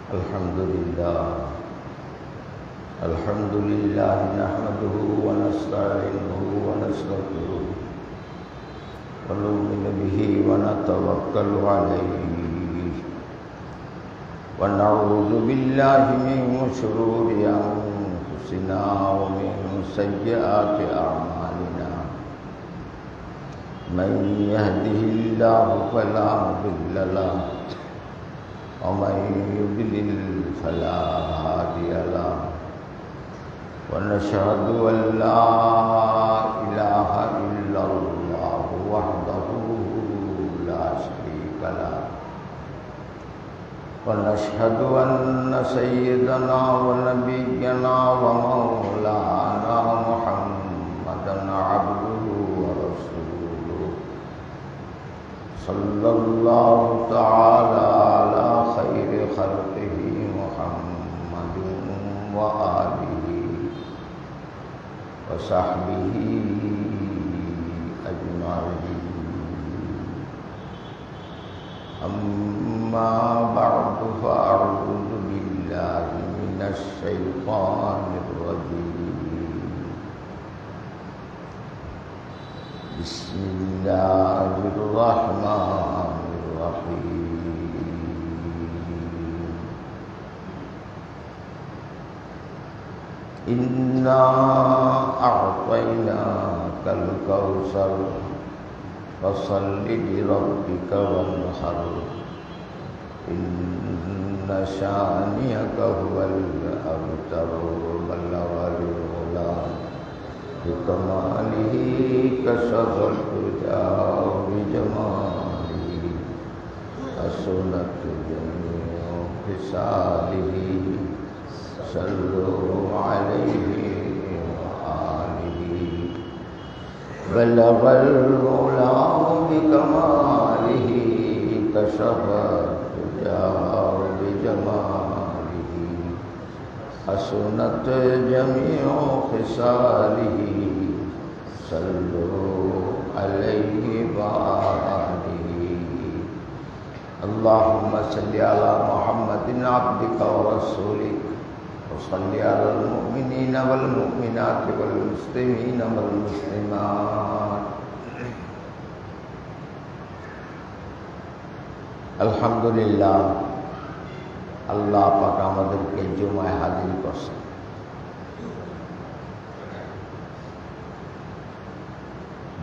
الحمد لله نحمده ونستعينه ونستغفره ونؤمن به ونتوكل عليه ونعوذ بالله من شرور أنفسنا ومن سيئات أعمالنا من يهده الله فلا مضل له ومن يضلل فلا هادي له ونشهد أن لا إله إلا الله وحده لا شريك له ونشهد أن سيدنا ونبينا ومولانا محمدا عبده ورسوله صلى الله تعالى على خير خلقه محمد وآله وصحبه أجمعين أما بعد فأعوذ بالله من الشيطان الرجيم بسم الله الرحمن الرحيم إنا أعطيناك الكوثر فصل لربك وانحر إن شانئك هو الأبتر بلغ العلا بكماله كشف الدجى بجماله حسنت جميع خصاله صلوا عليه وآله بلغ العلا بكماله كشف الدجى بجماله حسنت جميع خصاله صلوا عليه وآله اللهم صل على محمد عبدك ورسولك وصل على المؤمنين والمؤمنات والمسلمين والمسلمات আলহামদুলিল্লাহ আল্লাহ পাক আমাদেরকে জুমায় হাজির করছেন।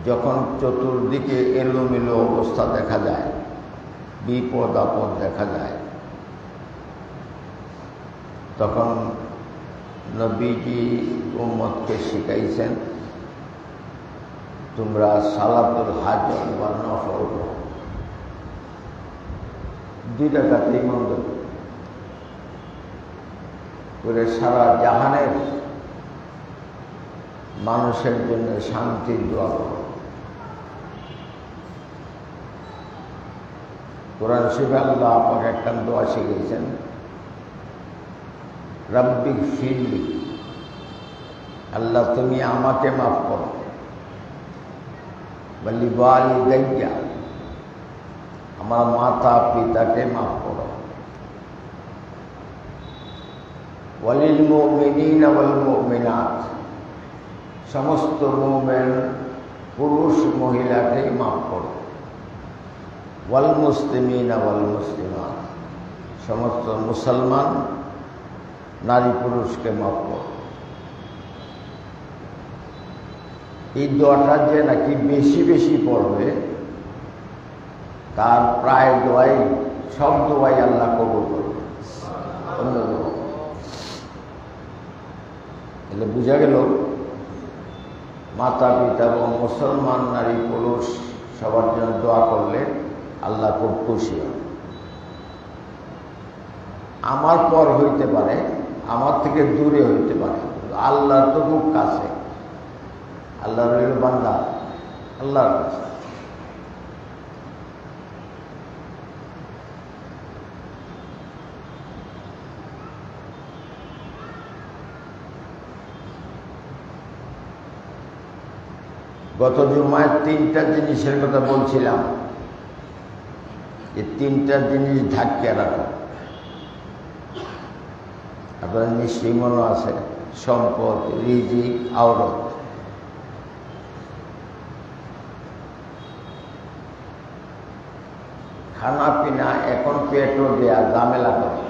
যখন চতুর্দিকে এলোমেলো অবস্থা দেখা যায়, বিপদ আপদ দেখা যায়, তখন নবীজি উম্মতকে শিখাইছেন তোমরা সালাতুল হাজত বা নফল করো, দুই রাকাতেই মন্দ করে সারা জাহানের মানুষের জন্য শান্তির দোয়া করো। কোরআন শরীফে আল্লাহ আপনাকে একটা দোয়া শিখিয়েছেন, রব্বি ফিরলি, আল্লাহ তুমি আমাকে মাফ করো, বলি ওয়ালিদাইয়া, আমার মাতা পিতাকে মাফ করো, ওয়ালিল মুমিনিনা ওয়াল মুমিনাত, সমস্ত মুমিন পুরুষ মহিলাকে মাফ করো, ওয়াল মুসলিমিনা ওয়াল মুসলিমাত, সমস্ত মুসলমান নারী পুরুষকে মাফ করো। এই দোয়াটা যে নাকি বেশি বেশি পড়বে তার প্রায় দোয়াই, সব দোয়াই আল্লাহ কবুল করবে। তাহলে বোঝা গেল মাতা পিতা এবং মুসলমান নারী পুরুষ সবার জন্য দোয়া করলে আল্লাহ খুব খুশি হয়। আমার পর হইতে পারে, আমার থেকে দূরে হইতে পারে, আল্লাহ তো খুব কাছে। আল্লাহ রইল বান্দা আল্লাহর কাছে। গত জুমায় তিনটা জিনিসের কথা বলছিলাম, যে তিনটা জিনিস ঢাকিয়ে রাখো। আপনার নিশ্চয়ই মনে আছে, সম্পদ, রিজিক, আওরত। খানা পিনা এখন পেট্রোল দেয়া ঝামেলা করে,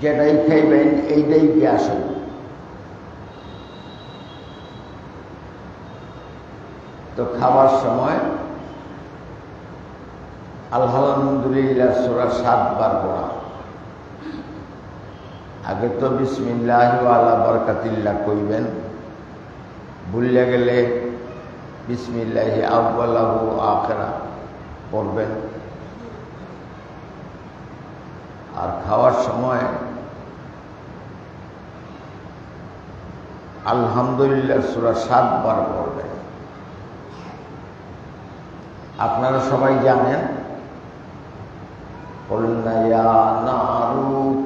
যেটাই খাইবেন এইটাই গ্যাস হবে। তো খাবার সময় আলহামদুলিল্লাহ সূরা 7 বার পড়া। আগে তো বিসমিল্লাহি ওয়া আলা বারাকাতিল্লাহ কইবেন, ভুলে গেলে বিসমিল্লাহি আউয়ালাহু আখিরা পড়বেন। আর খাওয়ার সময় আলহামদুলিল্লাহ সূরা 7 বার পড়বেন। আপনারা সবাই জানেন, قُلْنَا يَا نَارُ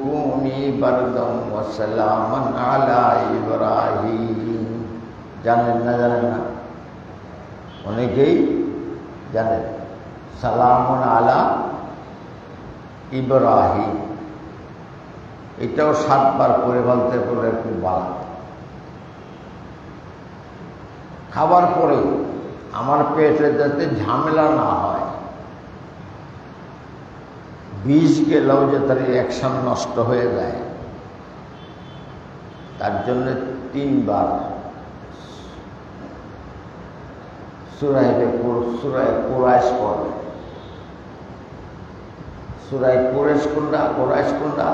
كُونِي بَرْدًا وَسَلَامًا عَلَى إِبْرَاهِيمَ। জানেন না? জানেন না? অনেকেই জানেন। সালামুন আলা ইব্রাহিম, এটাও 7 বার করে বলতে বলে খুব ভালো। খাবার পরে আমার পেটে যাতে ঝামেলা না হয়, বিষ গেলেও যে তার অ্যাকশন নষ্ট হয়ে যায়, তার জন্য 3 বার সূরা কুরাইশ পড়বে। সূরা কুরাইশ কোনটা?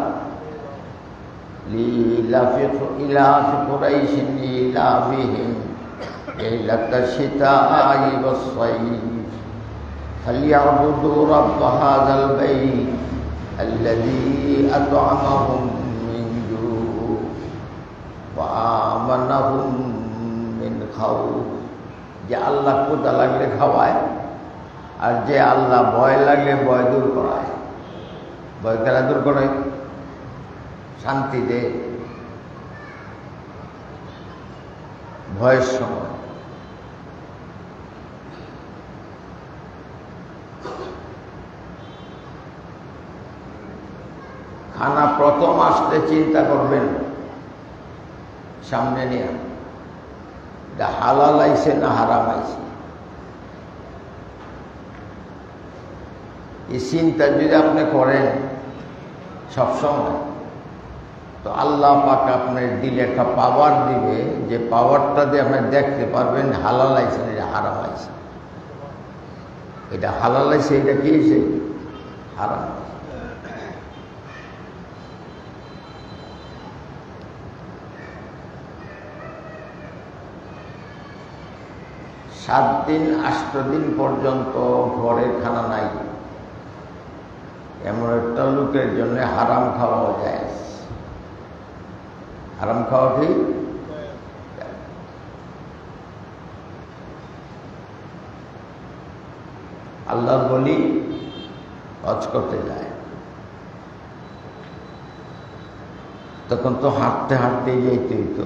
লিলাফি কুরাইশিন লিলাফিহিম লাইলাতাশ শিতা'i ওয়াস-সাইফ ফালইয়াবুদু রাব্ব হাযাল বাইত আল্লাযী আত'আমাহুম মিন জু' ওয়া আমানাহুম মিন খাউফ। যে আল্লাহ ক্ষুধা লাগলে খাওয়ায়, আর যে আল্লাহ ভয় লাগলে ভয় দূর করায়। ভয় খেলা দূর করে, শান্তি দেয় ভয়ের সময়। খানা প্রথম আসতে চিন্তা করবেন সামনে নিয়ে, এটা হালাল আইছে না হারাম আইছে। এই চিন্তা যদি আপনি করেন সবসময়, তো আল্লাহ পাক আপনার দিলে একটা পাওয়ার দিবে, যে পাওয়ারটা দিয়ে আপনি দেখতে পারবেন হালাল আইছে না এটা হারাম আইছে। এটা হালাল আইছে, এটা কি হয়েছে? হারাম। 7 দিন 8 দিন পর্যন্ত ঘরে খানা নাই, এমন একটা লোকের জন্য হারাম খাওয়া যায়। হারাম খাওয়া কি? আল্লাহর বলি হজ করতে যায়, তখন তো হাঁটতে হাঁটতেই যেতে হইতো।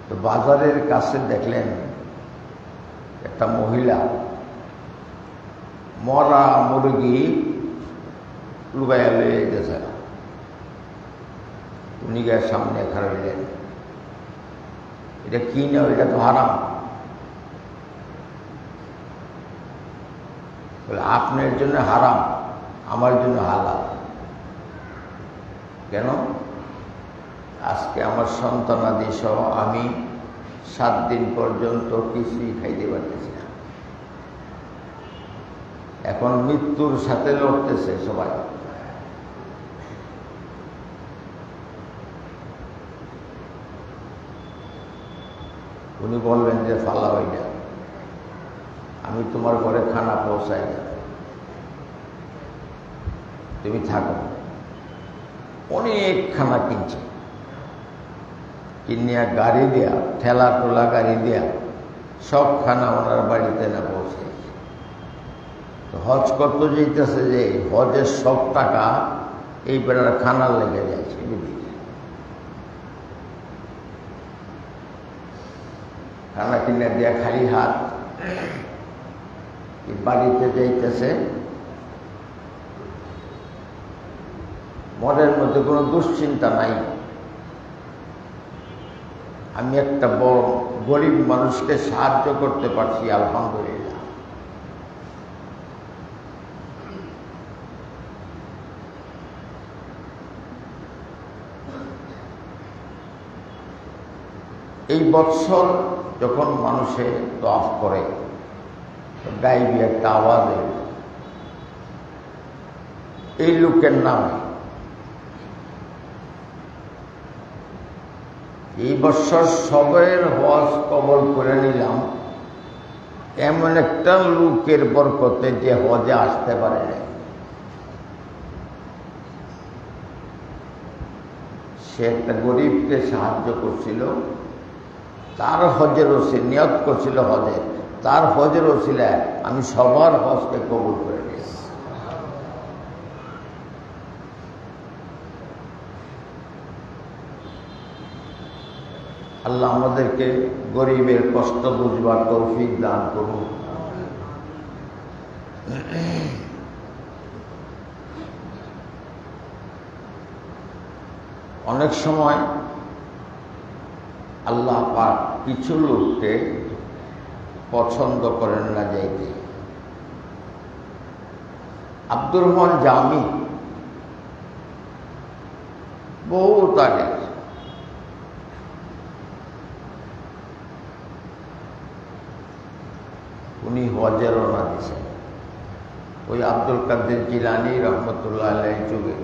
তো বাজারের কাছে দেখলেন একটা মহিলা মরা মুরগি লুকাইয়া লয়ে গেছে। উনি গায়ের সামনে খারাইলেন, এটা কি না? এটা তো হারাম। বলে আপনার জন্য হারাম, আমার জন্য হালাল। কেন? আজকে আমার সন্তানাদি সহ আমি 7 দিন পর্যন্ত কিছুই খাইতে পারতেছি না। এখন মৃত্যুর সাথে লড়তেছে সবাই। উনি বললেন যে ফালা হইয়া, আমি তোমার ঘরে খানা পৌঁছাই না, তুমি থাকো। অনেক খানা কিনছে, কিনিয়া গাড়ি দেয়া, ঠেলা টোলা গাড়ি দেয়া সব খানা ওনার বাড়িতে না পৌঁছে। তো হজ করতে যেতেছে, যে হজের সব টাকা এই বেড়ার খানার লেগে যাচ্ছে। খানা কিনে দেয়া খালি হাত বাড়িতে যাইতেছে, মনের মধ্যে কোনো দুশ্চিন্তা নাই। আমি একটা বড় গরিব মানুষকে সাহায্য করতে পারছি, আলহামদুলিল্লাহ। এই বৎসর যখন মানুষে তওয়াফ করে, গাইবি একটা আওয়াজ এল এই লোকের নামে। এই বৎসর সবের হজ কবল করে নিলাম এমন একটা লোকের বরকতে যে হজে আসতে পারে না। সে একটা গরিবকে সাহায্য করছিল, তার হজের ওসিলা নিয়ত করছিল হজের, তার হজের ওসিলায় আমি সবার হজকে কবুল করে নিয়েছি। আল্লাহ আমাদেরকে গরিবের কষ্ট বুঝবার তৌফিক দান করুন। অনেক সময় আল্লাহ পাক কিছু লোককে পছন্দ করেন না যাইতে। আব্দুর রহমান জামি বহুত আগে উনি হজে রওনা দিয়েছেন, ওই আব্দুল কাদের জিলানী রহমতুল্লাহ আলাইহির যুগে।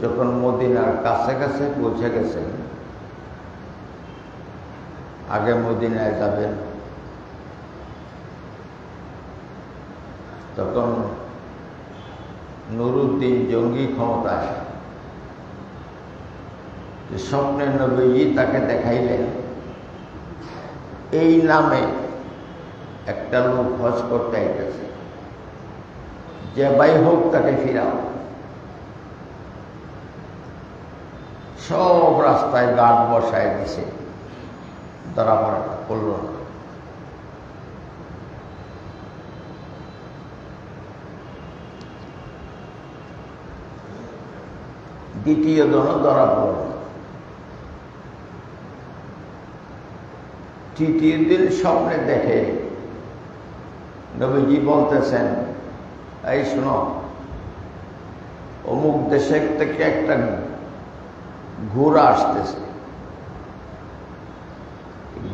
যখন মদিনার কাছে কাছে পৌঁছে গেছেন, আগে মদিনায় যাবেন, তখন নুরুদ্দিন জঙ্গি ক্ষমতায়, যে স্বপ্নের নবীজি তাকে দেখাইলেন এই নামে একটা লোক হজ করতে আইতেছে, যে বাই হোক তাকে ফিরাও। সব রাস্তায় গার্ড বসায় দিছে, ধরা পড়ল না। দ্বিতীয় জনও ধরা পড়ল না। তৃতীয় দিন স্বপ্নে দেখে নবীজি বলতেছেন, এই শোনো, অমুক দেশের থেকে একটা ঘোড়া আসতেছে,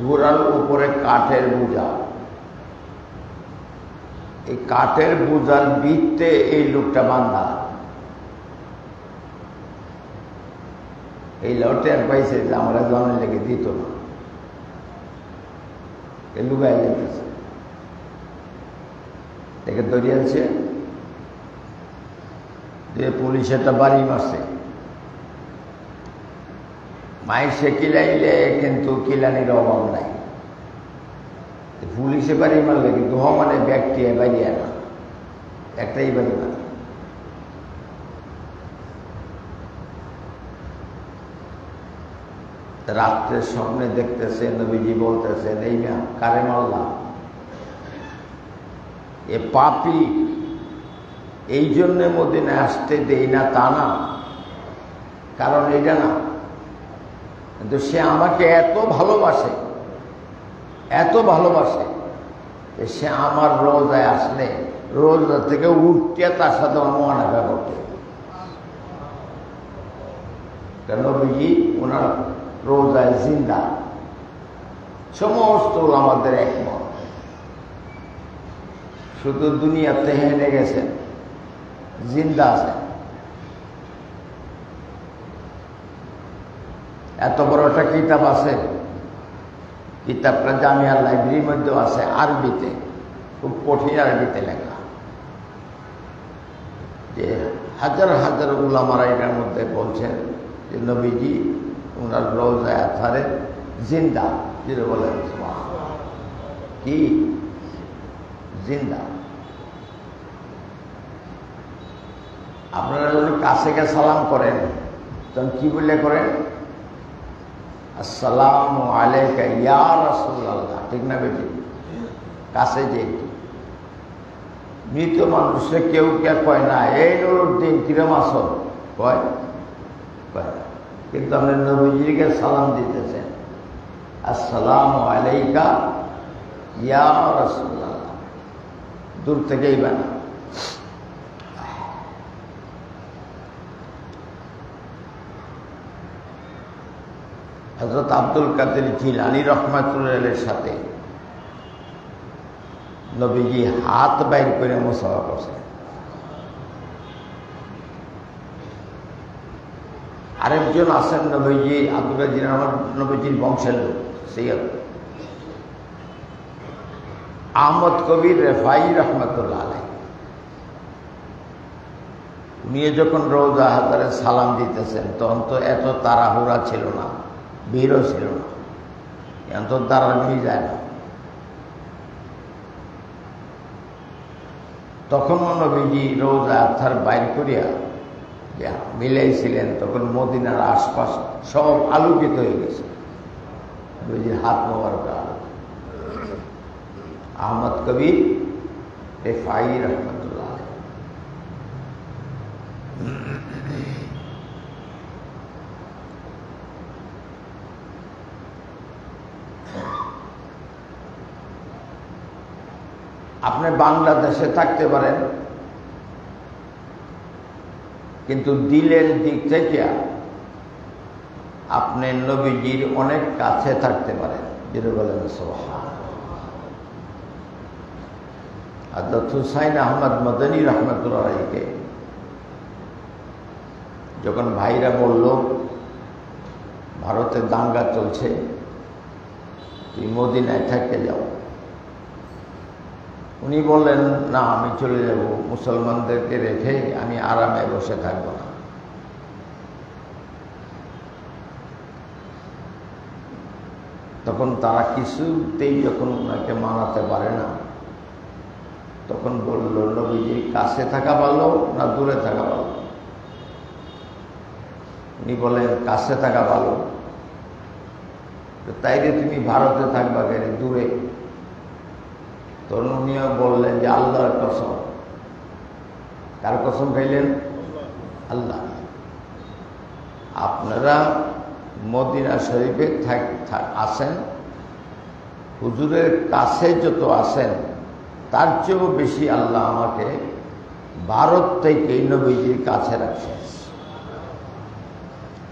ঘোড়ার উপরে কাঠের বোঝা, এই কাঠের বোঝার বৃত্তে এই লোকটা বান্ধা। এই লোকটা আর পাইছে যে আমরা জনের লেগে দিত না, এই লুকায় যেতেছে, একে দরিয়াছে যে পুলিশ একটা বাড়ি মারছে। মাইসে কিলাইলে কিন্তু কিলানির অভাব নাই, পুলিশে বাড়ি মারলে কিন্তু মানে ব্যক্তি বাড়িয়ে না, একটাই বাড়ি মারে। রাত্রে স্বপ্নে দেখতেছে নবীজি বলতেছেন, এই না কারে মারলাম, এ পাপী, এই জন্যে মদিনায় আসতে দেই না তা না, কারণ এটা না, কিন্তু সে আমাকে এত ভালোবাসে, এত ভালোবাসে যে সে আমার রোজায় আসলে রোজা থেকে উঠতে তার সাথে মহানাকা করতে। নবীজি ওনার রোজায় জিন্দা, সমস্ত আমাদের একমত, শুধু দুনিয়াতে হেরে গেছেন, জিন্দা আছে। এত বড় একটা কিতাব আছে, কিতাবটা জামিয়া লাইব্রেরির মধ্যেও আছে, আরবিতে, খুব কঠিন আরবিতে লেখা, যে হাজার হাজার উলামারা এটার মধ্যে বলছেন যে নবীজি ওনার রোজায় আথারে জিন্দা, যেটা বলেন কি জিন্দা। আপনারা যদি কাছে গিয়ে সালাম করেন তখন কি বলে করেন? আসসালামু আলাইকা ইয়া রাসূলুল্লাহ, ঠিক না বেটি? কাছে যে মৃত মানুষে কেউ কে কয় না এই নুরুদ্দিন কিরম আছো কয় কয় না। কিন্তু আপনি নবীজিকে সালাম দিতেছেন, আসসালামু আলাইকা ইয়া রাসূলুল্লাহ, দূর থেকেই বানা। হযরত আব্দুল কাদের জিলানী রাহমাতুল্লাহির সাথে নবীজি হাত বাইর করে মুসাফা করছেন। আরেকজন আছেন নবীজি আব্দুল কাদের জিলানী নবীজির বংশের লোক, সৈয়দ আহমদ কবির রেফাই রহমতুল্লাহ আলাইহি। উনি যখন রওজা হাজারে সালাম দিতেছেন তখন তো এত তাড়াহুড়া ছিল না, ভিড়ও ছিল না, এখন তো দাঁড়ানোই যায় না। তখনও নবীজি রওজা আথার বাইর করিয়া মিলাইছিলেন, তখন মদিনার আশপাশ সব আলোকিত হয়ে গেছে, নবীজির হাত মোবারক আলো। আহমদ কবির রেফাই রহমতুল্লাহ আলাইহি। আপনি বাংলাদেশে থাকতে পারেন, কিন্তু দিলের দিক থেকে আপনি নবীজির অনেক কাছে থাকতে পারেন, যেটা বলেন সুবহানাল্লাহ। হযরত হুসাইন আহমদ মদনী রহমতুল্লাহ আলাইহিকে যখন ভাইরা বলল ভারতে দাঙ্গা চলছে, তুই মদিনায় থাকতে যাও, উনি বললেন না, আমি চলে যাব, মুসলমানদেরকে রেখে আমি আরামে বসে থাকব না। তখন তারা কিছুতেই যখন ওনাকে মানাতে পারে না, তখন বলল নবীজির কাছে থাকা ভালো না দূরে থাকা ভালো? উনি বলেন কাছে থাকা ভালো। তাইলে তুমি ভারতে থাকবা কেন, দূরে? তখন উনিও বললেন যে আল্লাহর কসম। কার কসম খাইলেন? আল্লাহ। আপনারা মদিনা শরীফে আসেন, হুজুরের কাছে যত আসেন তার চেয়েও বেশি আল্লাহ আমাকে ভারত থেকে নবীজির কাছে রাখছেন।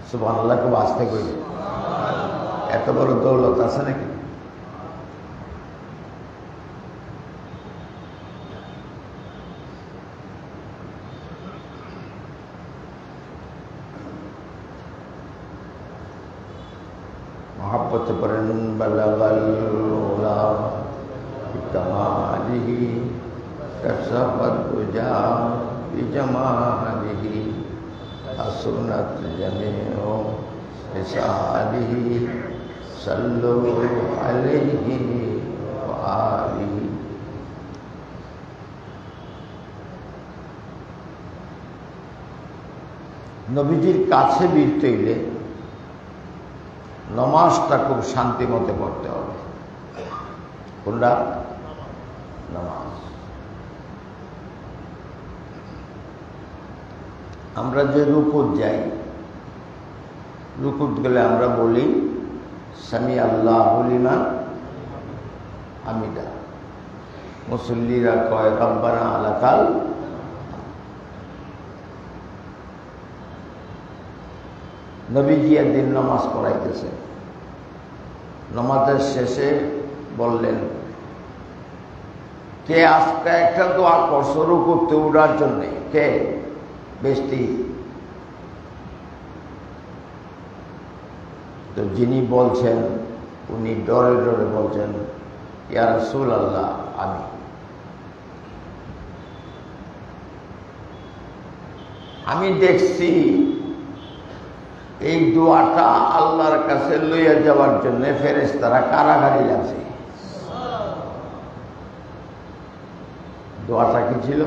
সুবহানাল্লাহ, খুব আস্তে কইলেন। এত বড় দৌলত আছে নাকি? মহাব্বতে পড়েন বালাগাল উলা বিকামালিহি কাসাবাত দুজা বিজামালিহি হাসুনাত জামিউ লিসালিহি সাল্লু আলাইহি ওয়া আলিহি। নবীজির কাছে ভিড়তে হইলে নমাজটা খুব শান্তি মতে পড়তে হবে। কোনটা? নামাজ। আমরা যে রুকুত যাই, রুকুত গেলে আমরা বলি সামি আল্লাহু লিমান হামিদা। মুসল্লিরা কয় রব্বানা লাকাল। নবীজি একদিন নামাজ পড়াইতেছে, নামাজের শেষে বললেন, কে আজকে একটা দোয়া করছো রুকুতে উঠার জন্যে? কে? বেশি। তো যিনি বলছেন উনি ডরে ডরে বলছেন, ইয়া রাসূলুল্লাহ, আমি দেখছি এই দোয়াটা আল্লাহর কাছে লইয়া যাওয়ার জন্য ফেরেশতারা কারাগারি লাগছে। দোয়াটা কি ছিল?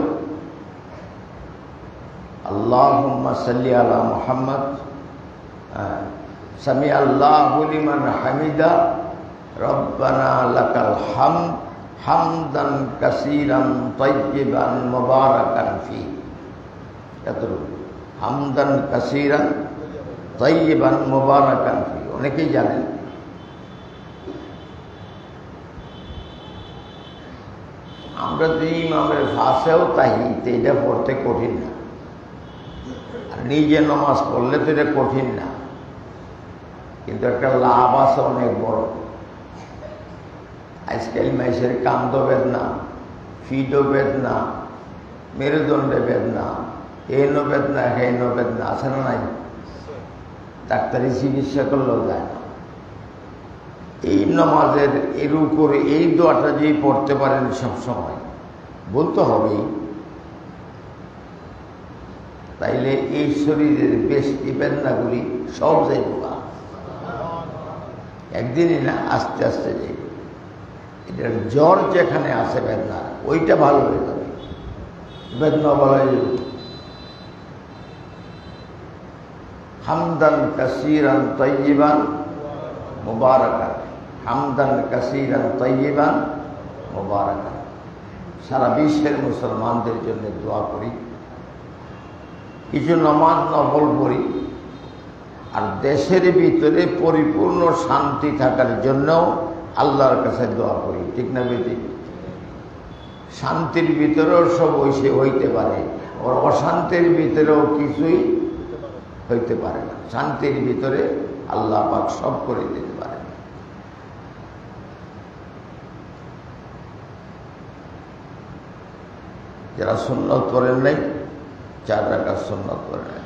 আল্লাহুম্মা সাল্লি আলা মুহাম্মদ সামি আল্লাহু লিমান হামিদা রব্বানা লাকাল হামদ হামদান কাসীরান তাইয়িবান মুবারাকান ফি। এতটুকু, হামদান কাসীরান তাইয়িবান মুবারাকান ফি, অনেকেই জানেন। আমরা যে ইমামের ফাঁসেও তাই, এটা পড়তে কঠিন না, আর নিজে নামাজ পড়লে তো এটা কঠিন না, কিন্তু একটা লাভ আছে অনেক বড়। আজকাল মাইসের কান্দ বেদনা, ফিডও বেদনা, মেরুদণ্ডে বেদনা, এনো বেদনা, হেনো বেদনা আছে না নাই? ডাক্তারি চিকিৎসা করলেও যায় না। এই নামাজের এর উপরে এই দোয়াটা যে পড়তে পারেন সবসময়, বলতে হবেই, তাইলে এই শরীরের বেশি বেদনাগুলি সব যাইব না, একদিনই না, আস্তে আস্তে যাইব। এটার জ্বর যেখানে আছে বেদনা, ওইটা ভালো হয়ে যাবে, বেদনা ভালো হয়ে যাবে। হামদান কাসীরান তাইয়িবান মুবারাকান, হামদান কাসীরান তাইয়িবান মুবারাকান। সারা বিশ্বের মুসলমানদের জন্য দোয়া করি, কিছু নামাজ নফল পড়ি, আর দেশের ভিতরে পরিপূর্ণ শান্তি থাকার জন্যও আল্লাহর কাছে দোয়া করি, ঠিক না বেটি? শান্তির ভিতরেও সব হইতে পারে, আর অশান্তির ভিতরেও কিছুই হইতে পারে না। শান্তির ভিতরে আল্লাহ পাক সব করে দিতে পারে। যারা সুন্নত করেন নাই, 4 রাকাত সুন্নত করেন।